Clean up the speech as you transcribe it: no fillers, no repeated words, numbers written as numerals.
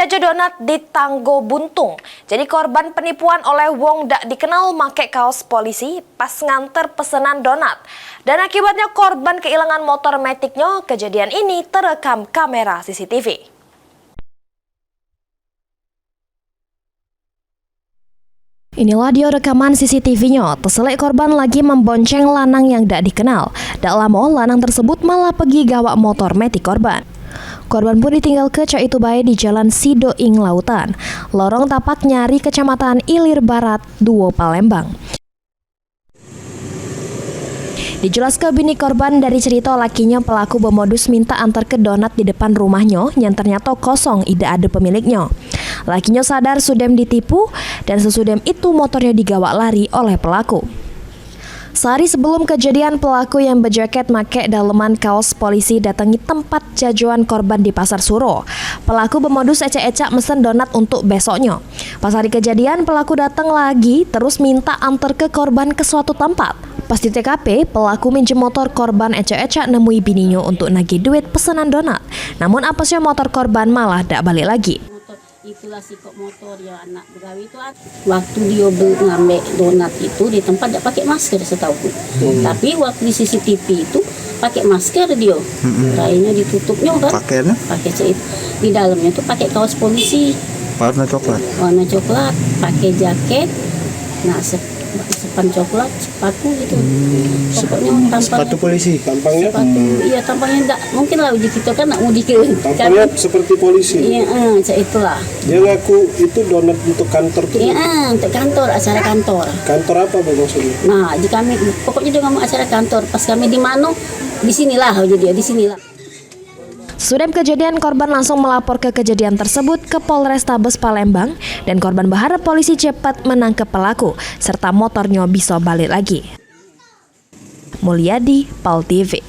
jajan donat di Tanggo Buntung. Jadi korban penipuan oleh wong dak dikenal make kaos polisi pas nganter pesanan donat. Dan akibatnya korban kehilangan motor metiknya. Kejadian ini terekam kamera CCTV. Inilah dia rekaman CCTV-nya. Terselek korban lagi membonceng lanang yang dak dikenal. Dak lama lanang tersebut malah pergi gawak motor metik korban. Korban pun ditinggal ke cak itu bae di Jalan Sido Ing Lautan, Lorong Tapak Nyari, Kecamatan Ilir Barat, Duo, Palembang. Dijelaskan bini korban dari cerita lakinya pelaku bermodus minta antar ke donat di depan rumahnya yang ternyata kosong, tidak ada pemiliknya. Lakinya sadar sudem ditipu dan sesudem itu motornya digawak lari oleh pelaku. Sehari sebelum kejadian, pelaku yang berjaket make daleman kaos polisi datangi tempat jajuan korban di Pasar Suro. Pelaku bermodus ecek-ecek mesen donat untuk besoknya. Pas hari kejadian, pelaku datang lagi terus minta antar ke korban ke suatu tempat. Pas di TKP, pelaku minjem motor korban ecek-ecek nemui bininya untuk nagih duit pesanan donat. Namun apesnya motor korban malah dak balik lagi. Itulah sikap motor ya anak begawi itu waktu dia ngambil donat itu di tempat dia pakai masker setahuku. Tapi waktu di CCTV itu pakai masker dia. Kayaknya ditutupnya kan. Pakai itu. Di dalamnya tuh pakai kaos polisi. Warna coklat. Warna coklat, pakai jaket. Nah, sepan coklat, sepatu gitu. Pokoknya Sepatu polisi, tampangnya? Iya, tampangnya enggak. Mungkin lah uji kita kan nak mudik. Tampangnya seperti polisi. Iya, itulah. Dia ngaku itu donat untuk kantor tuh. Iya, untuk kantor, acara kantor. Kantor apa Bu maksudnya? Nah, di kami pokoknya dia ngomong acara kantor. Pas kami di Mano, di sinilah jadi di sinilah. Sudah kejadian, korban langsung melapor ke kejadian tersebut ke Polrestabes Palembang dan korban berharap polisi cepat menangkap pelaku serta motornya bisa balik lagi. Mulyadi, PAL TV.